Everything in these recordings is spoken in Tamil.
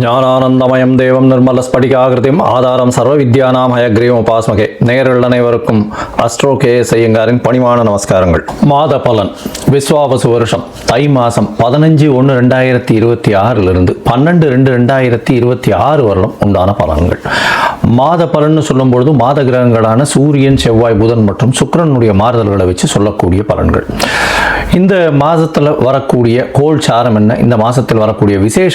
ஞானானந்தமயம் தேவம் நிர்மல ஸ்படிகாகிருதியும் ஆதாரம் சர்வ வித்யானாம் ஹயக்ரீவம் உபாஸ்மகே. நேயர்கள் அனைவருக்கும் அஸ்ட்ரோ கேஎஸ் ஐயங்காரின் பணிவான நமஸ்காரங்கள். மாத பலன் விஸ்வாவசு வருஷம் தை மாதம் 15/1/2026 12/2/2026 வரலும் உண்டான பலன்கள். மாத பலன்னு சொல்லும் பொழுது மாத கிரகங்களான சூரியன், செவ்வாய், புதன் மற்றும் சுக்கிரனுடைய மாறுதல்களை வச்சு சொல்லக்கூடிய பலன்கள். இந்த மாதத்தில் வரக்கூடிய கோள் சாரம் என்ன, இந்த மாதத்தில் வரக்கூடிய விசேஷ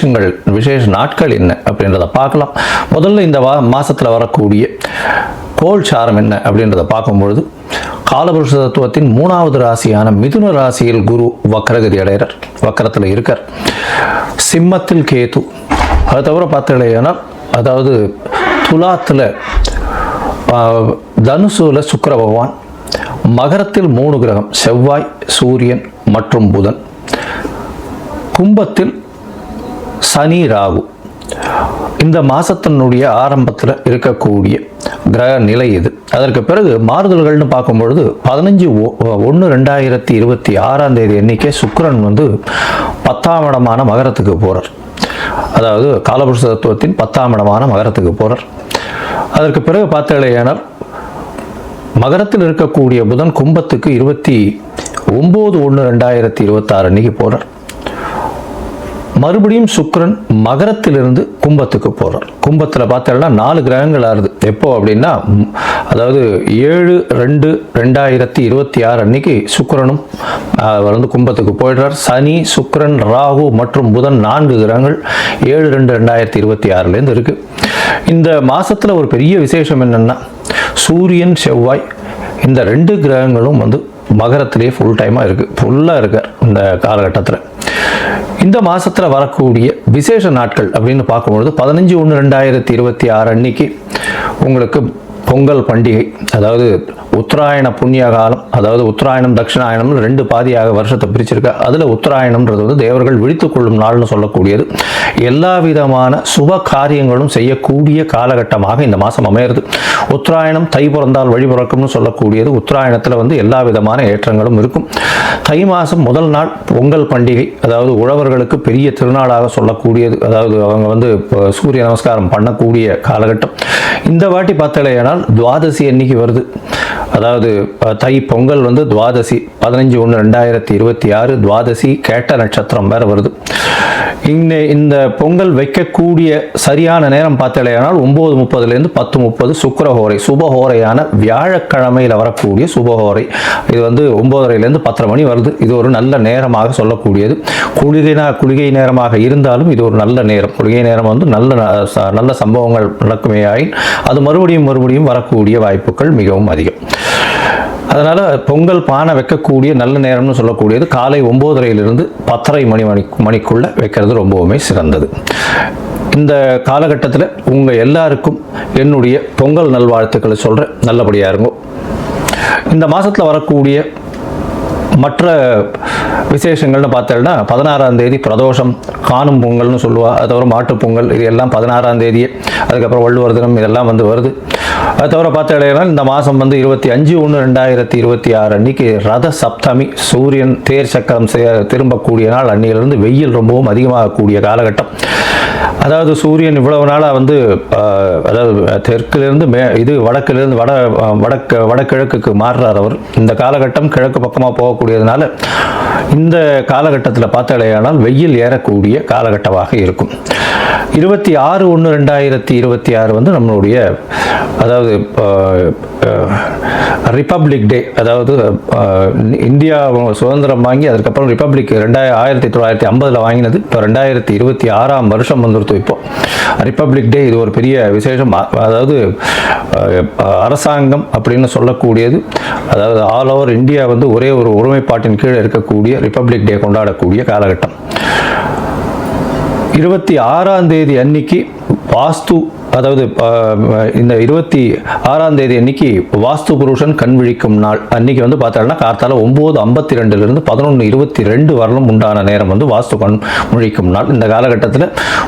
நாட்கள் என்ன அப்படின்றத பார்க்கலாம். முதல்ல இந்த மாதத்தில் வரக்கூடிய கோள் சாரம் என்ன அப்படின்றத பார்க்கும்பொழுது, காலபுருஷ தத்துவத்தின் 3வது ராசியான மிதுன ராசியில் குரு வக்கரகதி அடைகிறார், வக்கரத்தில் இருக்கார். சிம்மத்தில் கேது, அது தவிர பார்த்தீங்கன்னா அதாவது துலாத்தில் தனுசுல சுக்கிர பகவான், மகரத்தில் 3 கிரகம் செவ்வாய், சூரியன் மற்றும் புதன், கும்பத்தில் சனி, ராகு. இந்த மாசத்தினுடைய ஆரம்பத்தில் இருக்கக்கூடிய கிரக நிலை இது. அதற்கு பிறகு மாறுதல்கள்னு பார்க்கும்பொழுது 15/1/2026 அன்னைக்கே சுக்கிரன் 10ஆம் இடமான மகரத்துக்கு போகிறார். அதாவது காலபுருஷ தத்துவத்தின் 10ஆம் இடமான மகரத்துக்கு போகிறார். அதற்கு பிறகு பார்த்தீங்கன்னா மகரத்தில் இருக்கக்கூடிய புதன் கும்பத்துக்கு 29/1/2026 அன்னைக்கு போகிறார். மறுபடியும் சுக்கிரன் மகரத்திலிருந்து கும்பத்துக்கு போகிறார். கும்பத்தில் பார்த்தீங்கன்னா 4 கிரகங்கள் ஆறுது. எப்போ அப்படின்னா, அதாவது 7/2/2026 அன்னைக்கு சுக்கிரனும் கும்பத்துக்கு போயிடுறார். சனி, சுக்கிரன், ராகு மற்றும் புதன் 4 கிரகங்கள் 7/2/2026 இருக்கு. இந்த மாசத்துல ஒரு பெரிய விசேஷம் என்னன்னா, சூரியன், செவ்வாய் இந்த 2 கிரகங்களும் மகரத்திலேயே ஃபுல்லாக இருக்கார் இந்த காலகட்டத்தில். இந்த மாசத்தில் வரக்கூடிய விசேஷ நாட்கள் அப்படின்னு பார்க்கும்பொழுது 15/1/2026 அன்னைக்கு உங்களுக்கு பொங்கல் பண்டிகை, அதாவது உத்தராயண புண்ணிய காலம், அதாவது உத்தராயணம் தட்சிணாயணம் 2 பாதியாக வருஷத்தை பிரிச்சிருக்கா. அதில் உத்தராயணம்ன்றது தேவர்கள் விழித்துக் கொள்ளும் நாள்னு சொல்லக்கூடியது. எல்லா விதமான சுப காரியங்களும் செய்யக்கூடிய காலகட்டமாக இந்த மாதம் அமையிறது. உத்தராயணம் தை பிறந்தால் வழி பிறக்கும்னு சொல்லக்கூடியது. உத்தராயணத்தில் எல்லா விதமான ஏற்றங்களும் இருக்கும். தை மாதம் முதல் நாள் பொங்கல் பண்டிகை, அதாவது உழவர்களுக்கு பெரிய திருநாளாக சொல்லக்கூடியது. அதாவது அவங்க சூரிய நமஸ்காரம் பண்ணக்கூடிய காலகட்டம். இந்த வாட்டி பார்த்தலையானால் துவாதசி அன்னைக்கு வருது. அதாவது தை பொங்கல் துவாதசி 15/1/2026 துவாதசி கேட்ட நட்சத்திரம் வேற வருது. இந்த பொங்கல் வைக்கக்கூடிய சரியான நேரம் பார்த்தலையானால் 9:30 10:30 சுக்கிரஹோரை, சுபஹோரையான வியாழக்கிழமையில் வரக்கூடிய சுபஹோரை. இது 9:30 10:30 மணி வருது. இது ஒரு நல்ல நேரமாக சொல்லக்கூடியது. குளிகை நேரமாக இருந்தாலும் இது ஒரு நல்ல நேரம். குளிகை நேரம் நல்ல சம்பவங்கள் நடக்குமே ஆயின் அது மறுபடியும் வரக்கூடிய வாய்ப்புகள் மிகவும் அதிகம். அதனால் பொங்கல் பானை வைக்கக்கூடிய நல்ல நேரம்னு சொல்லக்கூடியது காலை 9:30 10:30 மணிக்குள்ளே வைக்கிறது ரொம்பவுமே சிறந்தது. இந்த காலகட்டத்தில் உங்கள் எல்லாருக்கும் என்னுடைய பொங்கல் நல்வாழ்த்துக்களை சொல்கிறேன். நல்லபடியாக இருக்கும். இந்த மாதத்தில் வரக்கூடிய மற்ற விசேஷங்கள்னு பார்த்தோம்னா 16ஆம் தேதி பிரதோஷம், காணும் பொங்கல்னு சொல்லுவா. அது தவிர மாட்டுப் பொங்கல், இது எல்லாம் 16ஆம் தேதியே. அதுக்கப்புறம் வள்ளுவர் தினம், இதெல்லாம் வருது. அது தவிர பார்த்தீங்கன்னா இந்த மாதம் 25/1/2026 அன்னைக்கு ரத சப்தமி, சூரியன் தேர் சக்கரம் திரும்பக்கூடிய நாள். அன்னையிலிருந்து வெயில் ரொம்பவும் அதிகமாகக்கூடிய காலகட்டம். அதாவது சூரியன் இவ்வளவு நாளாக அதாவது தெற்கிலிருந்து வடக்கிலிருந்து வடகிழக்குக்கு மாறுறார் அவர். இந்த காலகட்டம் கிழக்கு பக்கமாக போகக்கூடியதுனால இந்த காலகட்டத்தில் பார்த்தலையானால் வெயில் ஏறக்கூடிய காலகட்டமாக இருக்கும். 26/1/2026 நம்மளுடைய அதாவது ரிப்பப்ளிக் டே. அதாவது இந்தியா சுதந்திரம் வாங்கி அதுக்கப்புறம் ரிப்பப்ளிக் 1950 வாங்கினது. இப்போ 2026ஆம் வருஷம் வந்துருத்து. இப்போ ரிப்பப்ளிக் டே இது ஒரு பெரிய விசேஷம். அதாவது அரசாங்கம் அப்படின்னு சொல்லக்கூடியது, அதாவது ஆல் ஓவர் இந்தியா ஒரே ஒரு ஒருமைப்பாட்டின் கீழே இருக்கக்கூடிய ரிப்பப்ளிக் டே கொண்டாடக்கூடிய காலகட்டம். 26ஆம் தேதி அன்னைக்கு வாஸ்து அதாவது இந்த 26ஆம் தேதி அன்னைக்கு வாஸ்து புருஷன் கண் விழிக்கும் நாள் அன்னைக்கு வந்து பார்த்தோம்னா கார்த்தால 9:52 11:22 வரலும் உண்டான நேரம் வந்து வாஸ்து கண் விழிக்கும் நாள். இந்த காலகட்டத்தில்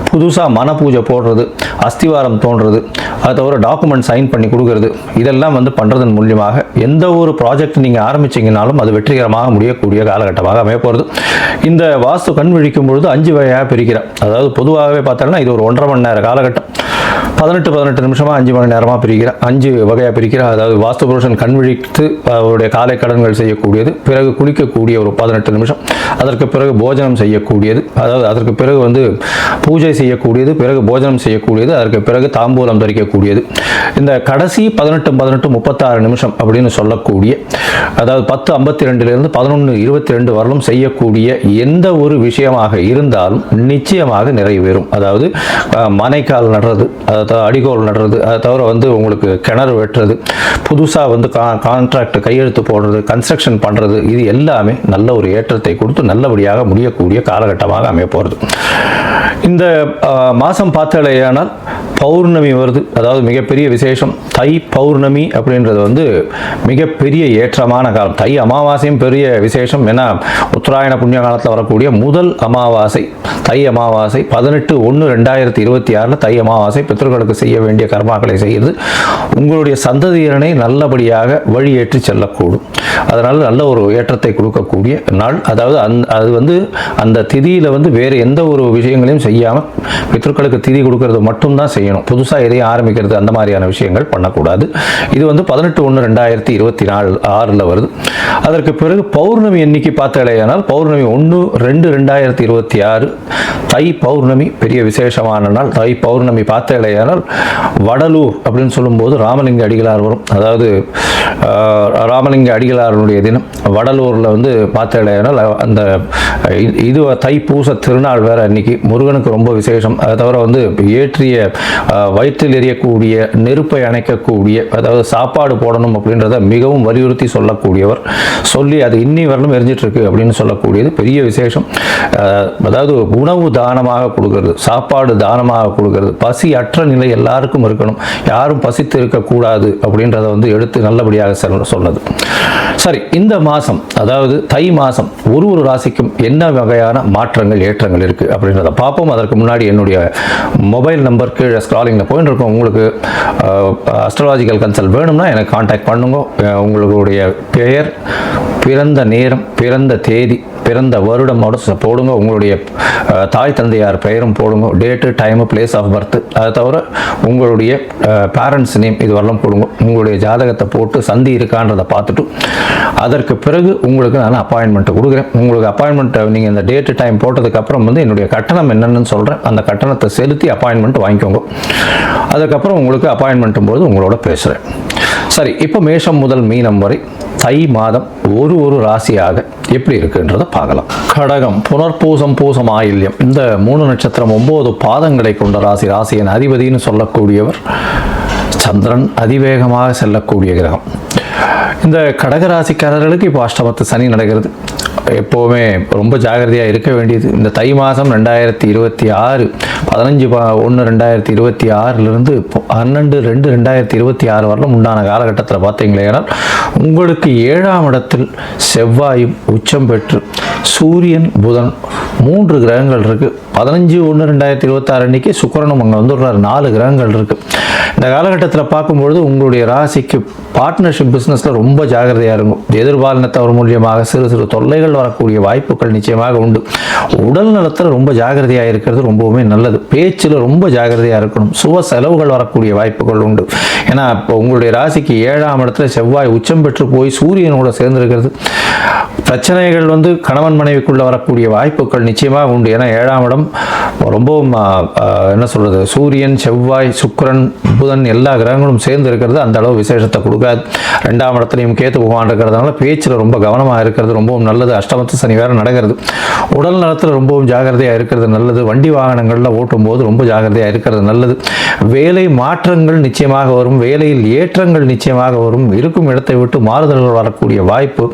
புதுசாக மன பூஜை போடுறது, அஸ்திவாரம் தோன்றது, அதை தவிர டாக்குமெண்ட் சைன் பண்ணி கொடுக்கறது, இதெல்லாம் வந்து பண்ணுறதன் மூலியமாக எந்த ஒரு ப்ராஜெக்ட் நீங்கள் ஆரம்பிச்சிங்கனாலும் அது வெற்றிகரமாக முடியக்கூடிய காலகட்டமாக அமைய போகிறது. இந்த வாஸ்து கண் விழிக்கும் பொழுது 5 வகையாக பிரிக்கிறேன். அதாவது பொதுவாகவே பார்த்தோம்னா இது ஒரு 1.5 மணி நேர காலகட்டம். 18 நிமிஷமாக 5 மணி நேரமாக பிரிக்கிறேன், 5 வகையாக பிரிக்கிறேன். அதாவது வாஸ்து புருஷன் கண் விழித்து அவருடைய காலை கடன்கள் செய்யக்கூடியது, பிறகு குளிக்கக்கூடிய ஒரு 18 நிமிஷம், அதற்கு பிறகு போஜனம் செய்யக்கூடியது, அதாவது அதற்கு பிறகு வந்து பூஜை செய்யக்கூடியது, பிறகு போஜனம் செய்யக்கூடியது, அதற்கு பிறகு தாம்பூலம் தரிக்கக்கூடியது. இந்த கடைசி 18 36 நிமிஷம் அப்படின்னு சொல்லக்கூடிய, அதாவது 10:52 11:22 வரலும் செய்யக்கூடிய எந்த ஒரு விஷயமாக இருந்தாலும் நிச்சயமாக நிறைவேறும். அதாவது மனைக்கால் நடுறது, அடிகோல் நடுறது, அதை தவிர வந்து உங்களுக்கு கிணறு வெட்டுறது, புதுசாக வந்து கான்ட்ராக்ட் கையெழுத்து போடுறது, கன்ஸ்ட்ரக்ஷன் பண்ணுறது, இது எல்லாமே நல்ல ஒரு ஏற்றத்தை கொடுத்து நல்லபடியாக முடியக்கூடிய காலகட்டமாக அமைய போகிறது. இந்த மாதம் பார்த்தாலேயானால் பௌர்ணமி வருது. அதாவது மிகப்பெரிய விசேஷம் தை பௌர்ணமி அப்படின்றது வந்து மிகப்பெரிய ஏற்றமான காலம். தை அமாவாசையும் பெரிய விசேஷம். ஏன்னா உத்தராயண புண்ணிய காலத்தில் வரக்கூடிய முதல் அமாவாசை தை அமாவாசை 18/1/2026 தை அமாவாசை. பித்ருக்களுக்கு செய்ய வேண்டிய கர்மாக்களை செய்து உங்களுடைய சந்ததியினரை நல்லபடியாக வழியேற்றி செல்லக்கூடும். அதனால் நல்ல ஒரு ஏற்றத்தை கொடுக்கக்கூடிய நாள். அதாவது அது வந்து அந்த திதியில் வந்து வேறு எந்த ஒரு விஷயங்களையும் செய்யாமல் பித்ருக்களுக்கு திதி கொடுக்கறது மட்டும்தான் செய்யணும். புதுசாக எதையும் ஆரம்பிக்கிறது அந்த மாதிரியான விஷயங்கள் பண்ணக்கூடாது. இது வந்து 18/1/2026 வருது. அதற்கு பிறகு பௌர்ணமி எண்ணிக்கை பார்த்தாலேயானால் பௌர்ணமி 1/2/2026 தை பௌர்ணமி பெரிய விசேஷமான நாள். தை பௌர்ணமி பார்த்தாலேயானால் வடலூர் அப்படின்னு சொல்லும்போது ராமலிங்க அடிகளார் வரும். அதாவது ராமலிங்க அடிகளாருடைய தினம் வடலூரில் வந்து பார்த்தாலேயானால் அந்த இது தைப்பூச திருநாள் வேற அன்னைக்கு முருகனுக்கு ரொம்ப விசேஷம். அதை தவிர வந்து ஏற்றிய வயிற்றில் எரியக்கூடிய நெருப்பை அணைக்கக்கூடிய, அதாவது சாப்பாடு போடணும் அப்படின்றத மிகவும் வலியுறுத்தி சொல்லக்கூடியவர். சொல்லி அது இன்னி வரலும் எரிஞ்சிட்டு இருக்கு அப்படின்னு சொல்லக்கூடியது பெரிய விசேஷம். அதாவது உணவு தானமாக கொடுக்கறது, சாப்பாடு தானமாக கொடுக்கறது, பசி அற்ற நிலை எல்லாருக்கும் இருக்கணும், யாரும் பசித்து இருக்கக்கூடாது அப்படின்றத வந்து எடுத்து நல்லபடியாக சொன்னது. சரி, இந்த மாதம் அதாவது தை மாதம் ஒரு ராசிக்கும் என்ன வகையான மாற்றங்கள் ஏற்றங்கள் இருக்குது அப்படின்றத பார்ப்போம். அதற்கு முன்னாடி என்னுடைய மொபைல் நம்பர் கீழே ஸ்க்ராலிங்கில் போயிட்டு இருக்கோம். உங்களுக்கு அஸ்ட்ராலாஜிக்கல் கன்சல்ட் வேணும்னா எனக்கு கான்டாக்ட் பண்ணுங்க. உங்களுடைய பெயர், பிறந்த நேரம், பிறந்த தேதி, பிறந்த வருடமோட போடுங்க. உங்களுடைய தாய் தந்தையார் பெயரும் போடுங்க. Date, time, place of birth, அதை தவிர உங்களுடைய பேரண்ட்ஸ் நேம் இது வரலாம் போடுங்க. உங்களுடைய ஜாதகத்தை போட்டு சந்தி இருக்கான்றதை பார்த்துட்டு அதற்கு பிறகு உங்களுக்கு நான் அப்பாயின்மெண்ட்டு கொடுக்குறேன். உங்களுக்கு அப்பாயின்மெண்ட்டை நீங்கள் இந்த டேட்டு டைம் போட்டதுக்கப்புறம் வந்து என்னுடைய கட்டணம் என்னென்னு சொல்கிறேன். அந்த கட்டணத்தை செலுத்தி அப்பாயின்மெண்ட் வாங்கிக்கோங்க. அதுக்கப்புறம் உங்களுக்கு அப்பாயின்மெண்ட்டும் போது உங்களோட பேசுகிறேன். சரி, இப்போ மேஷம் முதல் மீனம் வரை தை மாதம் ஒரு ராசியாக எப்படி இருக்குன்றதை பார்க்கலாம். கடகம், புனர்பூசம், பூசம், ஆயில்யம், இந்த 3 நட்சத்திரம் 9 பாதங்களை கொண்ட ராசி. ராசியின் அதிபதினு சொல்லக்கூடியவர் சந்திரன், அதிவேகமாக செல்லக்கூடிய கிரகம். இந்த கடகராசிக்காரர்களுக்கு இப்போ அஷ்டமத்து சனி நடக்கிறது. எப்போவுமே ரொம்ப ஜாகிரதையாக இருக்க வேண்டியது. இந்த தை மாதம் 2026 15/1/2026 12/2/2026 வரலும் உண்டான காலகட்டத்தில் பார்த்தீங்களேனா உங்களுக்கு 7ஆம் இடத்தில் செவ்வாயும் உச்சம் பெற்று சூரியன், புதன் 3 கிரகங்கள் இருக்கு. 15/1/2026 அன்னைக்கு சுக்கிரனும் அங்கே வந்துடுறாரு. 4 கிரகங்கள் இருக்கு. இந்த காலகட்டத்தில் பார்க்கும்பொழுது உங்களுடைய ராசிக்கு பார்ட்னர்ஷிப் பிஸ்னஸில் ரொம்ப ஜாகிரதையாக இருக்கும். எதிர்பாலினத்தவர் மூலியமாக சிறு தொல்லைகள் வரக்கூடிய வாய்ப்புகள் நிச்சயமாக உண்டு. உடல் நலத்தில் ரொம்ப ஜாகிரதையாக இருக்கிறது ரொம்பவுமே நல்லது. பேச்சில் ரொம்ப ஜாகிரதையாக இருக்கணும். சுப செலவுகள் வரக்கூடிய வாய்ப்புகள் உண்டு. ஏன்னா இப்போ உங்களுடைய ராசிக்கு 7ஆம் இடத்துல செவ்வாய் உச்சம் பெற்று போய் சூரியனோட சேர்ந்திருக்கிறது. பிரச்சனைகள் வந்து கணவன் மனைவிக்குள்ளே வரக்கூடிய வாய்ப்புகள் நிச்சயமாக உண்டு. ஏன்னா 7ஆம் இடம் ரொம்பவும் என்ன சொல்கிறது, சூரியன், செவ்வாய், சுக்கிரன், புதன் எல்லா கிரகங்களும் சேர்ந்து இருக்கிறது அந்த அளவு விசேஷத்தை கொடுக்காது. 2ஆம் இடத்துலையும் கேத்து பகவான் இருக்கிறதுனால பேச்சில் ரொம்ப கவனமாக இருக்கிறது ரொம்பவும் நல்லது. அஷ்டமத்து சனி வேறு நடக்கிறது. உடல் நலத்தில் ரொம்பவும் ஜாகிரதையாக இருக்கிறது நல்லது. வண்டி வாகனங்களில் ஓட்டும் போது ரொம்ப ஜாகிரதையாக இருக்கிறது நல்லது. வேலை மாற்றங்கள் நிச்சயமாக வரும். வேலையில் ஏற்றங்கள் நிச்சயமாக வரும். இருக்கும் இடத்தை விட்டு மாறுதல்கள் வரக்கூடிய வாய்ப்பு,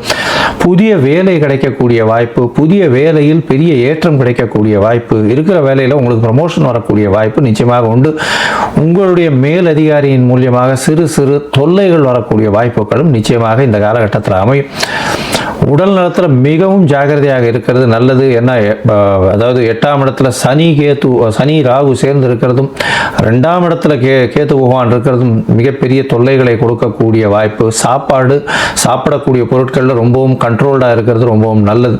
புதிய வேலை கிடைக்கக்கூடிய வாய்ப்பு, புதிய வேலையில் பெரிய ஏற்றம் கிடைக்கக்கூடிய வாய்ப்பு, இருக்கிற வேலையில் உங்களுக்கு ப்ரமோஷன் வரக்கூடிய வாய்ப்பு நிச்சயமாக உண்டு. உங்களுடைய மேலதிகாரியின் மூலியமாக சிறு சிறு தொல்லைகள் வரக்கூடிய வாய்ப்புகளும் நிச்சயமாக இந்த காலகட்டத்தில் அமையும். உடல் நலத்தில் மிகவும் ஜாகிரதையாக இருக்கிறது நல்லது. என்ன அதாவது 8ஆம் இடத்துல சனி ராகு சேர்ந்து இருக்கிறதும் 2ஆம் இடத்துல கேத்து பகவான் இருக்கிறதும் மிகப்பெரிய தொல்லைகளை கொடுக்கக்கூடிய வாய்ப்பு. சாப்பிடக்கூடிய பொருட்களில் ரொம்பவும் கண்ட்ரோல்டாக இருக்கிறது ரொம்பவும் நல்லது.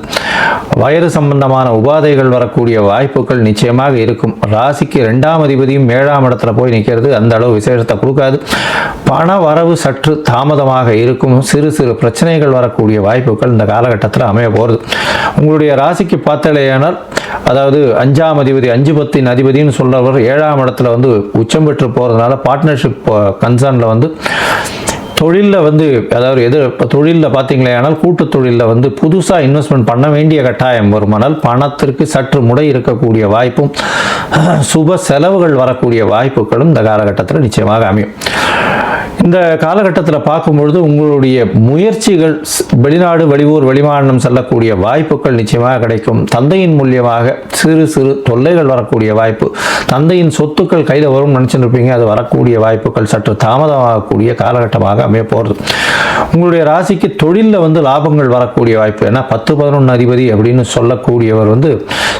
வயிறு சம்பந்தமான உபாதைகள் வரக்கூடிய வாய்ப்புகள் நிச்சயமாக இருக்கும். ராசிக்கு 2ஆம் அதிபதியும் 7ஆம் இடத்துல போய் நிற்கிறது அந்த அளவு விசேஷத்தை கொடுக்காது. பண வரவு சற்று தாமதமாக இருக்கும். சிறு சிறு பிரச்சனைகள் வரக்கூடிய வாய்ப்புகள் இந்த காலகட்டத்தில் அமைய போகிறது. உங்களுடைய ராசிக்கு பார்த்தாலேயானால் அதாவது 5ஆம் அதிபதி 5 அதிபதினு சொல்றவர் 7ஆம் இடத்துல வந்து உச்சம் பெற்று போகிறதுனால பார்ட்னர்ஷிப் கன்சர்னில் வந்து தொழிலில் வந்து அதாவது தொழிலில் பார்த்தீங்களே ஆனால் கூட்டு தொழிலில் வந்து புதுசாக இன்வெஸ்ட்மெண்ட் பண்ண வேண்டிய கட்டாயம் வருமானால் பணத்திற்கு சற்று முடை இருக்கக்கூடிய வாய்ப்பும் சுப செலவுகள் வரக்கூடிய வாய்ப்புகளும் இந்த காலகட்டத்தில் நிச்சயமாக அமையும். இந்த காலகட்டத்தில் பார்க்கும்பொழுது உங்களுடைய முயற்சிகள் வெளிநாடு வெளியூர் வெளிமாநிலம் செல்லக்கூடிய வாய்ப்புகள் நிச்சயமாக கிடைக்கும். தந்தையின் மூலியமாக சிறு சிறு தொல்லைகள் வரக்கூடிய வாய்ப்பு, தந்தையின் சொத்துக்கள் கையில் வரும் நினச்சிருப்பீங்க, அது வரக்கூடிய வாய்ப்புகள் சற்று தாமதமாகக்கூடிய காலகட்டமாக அமைய போகிறது. உங்களுடைய ராசிக்கு தொழிலில் வந்து லாபங்கள் வரக்கூடிய வாய்ப்பு. ஏன்னா 10-11 அதிபதி அப்படின்னு சொல்லக்கூடியவர் வந்து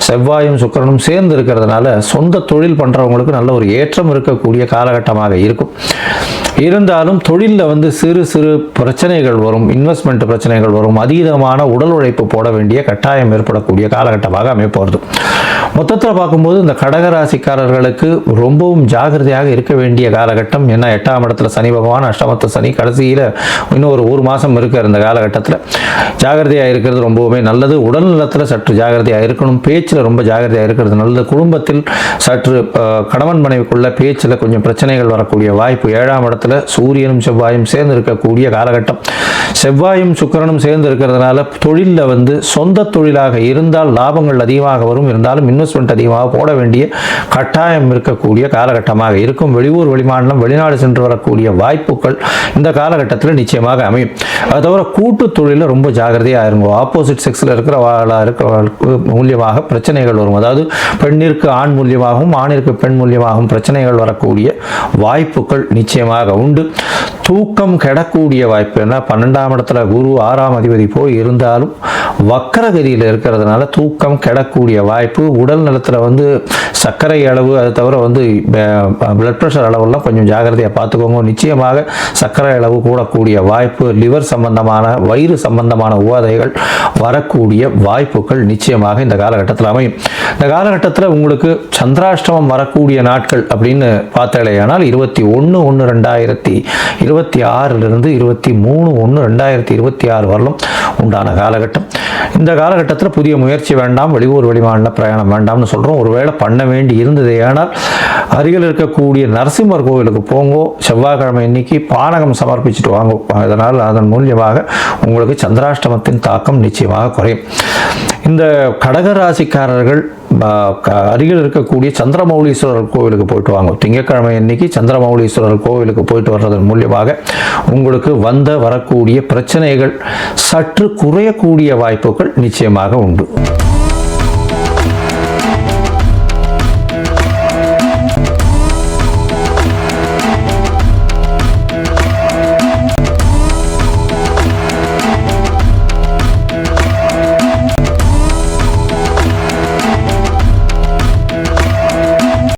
செவ்வாயும் சுக்கிரனும் சேர்ந்து இருக்கிறதுனால சொந்த தொழில் பண்ணுறவங்களுக்கு நல்ல ஒரு ஏற்றம் இருக்கக்கூடிய காலகட்டமாக இருக்கும். இருந்தாலும் தொழிலில் வந்து சிறு சிறு பிரச்சனைகள் வரும், இன்வெஸ்ட்மெண்ட் பிரச்சனைகள் வரும், அதீதமான உடல் உழைப்பு போட வேண்டிய கட்டாயம் ஏற்படக்கூடிய காலகட்டமாக அமைப்போகிறது. மொத்தத்தில் பார்க்கும்போது இந்த கடகராசிக்காரர்களுக்கு ரொம்பவும் ஜாகிரதையாக இருக்க வேண்டிய காலகட்டம். ஏன்னா 8ஆம் இடத்துல சனி பகவான், அஷ்டமத்து சனி, கடைசியில் இன்னும் ஒரு மாதம் இருக்கிற இந்த காலகட்டத்தில் ஜாகிரதையாக இருக்கிறது ரொம்பவுமே நல்லது. உடல் நலத்தில் சற்று ஜாகிரதையாக இருக்கணும், பேச்சில் ரொம்ப ஜாகிரதையாக இருக்கிறது நல்லது. குடும்பத்தில் சற்று கணவன் மனைவிக்குள்ள பேச்சில் கொஞ்சம் பிரச்சனைகள் வரக்கூடிய வாய்ப்பு. 7ஆம் இடத்துல சூரியனும் செவ்வாயும் சேர்ந்து இருக்கக்கூடிய காலகட்டம். செவ்வாயும் சுக்கிரனும் சேர்ந்து இருக்கிறதுனால தொழிலில் வந்து சொந்த தொழிலாக இருந்தால் லாபங்கள் அதிகமாக வரும். இருந்தாலும் இன்வெஸ்ட்மெண்ட் அதிகமாக போட வேண்டிய கட்டாயம் இருக்கக்கூடிய காலகட்டமாக இருக்கும். வெளியூர் வெளிமாநிலம் வெளிநாடு சென்று வரக்கூடிய வாய்ப்புகள் இந்த காலகட்டத்தில் நிச்சயமாக அமையும். அது தவிர கூட்டு தொழிலில் ரொம்ப ஜாகிரதையாக இருக்கும். ஆப்போசிட் செக்ஸில் இருக்கிறவர்களுக்கு மூலியமாக பிரச்சனைகள் வரும். அதாவது பெண்ணிற்கு ஆண் மூலியமாகவும் ஆணிற்கு பெண் மூலியமாகவும் பிரச்சனைகள் வரக்கூடிய வாய்ப்புகள் நிச்சயமாக உண்டு. தூக்கம் கெடக்கூடிய வாய்ப்பு. ஏன்னா 12ஆம் இடத்துல குரு 6ஆம் அதிபதி போய் இருந்தாலும் வக்கரகதியில் இருக்கிறதுனால தூக்கம் கெடக்கூடிய வாய்ப்பு. உடல் நலத்தில் வந்து சர்க்கரை அளவு, அது தவிர வந்து பிளட் ப்ரெஷர் அளவெல்லாம் கொஞ்சம் ஜாகிரதையாக பார்த்துக்கோங்க. நிச்சயமாக சர்க்கரை அளவு கூடக்கூடிய வாய்ப்பு. லிவர் சம்பந்தமான வயிறு சம்பந்தமான உபாதைகள் வரக்கூடிய வாய்ப்புகள் நிச்சயமாக இந்த காலகட்டத்தில் அமையும். இந்த காலகட்டத்தில் உங்களுக்கு சந்திராஷ்டமம் வரக்கூடிய நாட்கள் அப்படின்னு பார்த்தாலேயானால் 21/1/2026 23/1/2026 வரலும் உண்டான காலகட்டம். இந்த காலகட்டத்தில் புதிய முயற்சி வேண்டாம், வெளியூர் வெளிமாநில பிரயாணம் வேண்டாம்னு சொல்கிறோம். ஒருவேளை பண்ண வேண்டி இருந்தது ஏனால் அருகில் இருக்கக்கூடிய நரசிம்மர் கோவிலுக்கு போங்கோ. செவ்வாய்க்கிழமை இன்னைக்கு பானகம் சமர்ப்பிச்சுட்டு வாங்க. அதன் மூலியமாக உங்களுக்கு சந்திராஷ்டமத்தின் தாக்கம் நிச்சயமாக குறையும். இந்த கடகராசிக்காரர்கள் அருகில் இருக்கக்கூடிய சந்திரமௌலீஸ்வரர் கோவிலுக்கு போயிட்டு வாங்க. திங்கட்கிழமை இன்னைக்கு சந்திரமௌலீஸ்வரர் கோவிலுக்கு போயிட்டு வர்றதன் மூலியமாக உங்களுக்கு வரக்கூடிய பிரச்சனைகள் சற்று குறையக்கூடிய வாய்ப்புகள் நிச்சயமாக உண்டு.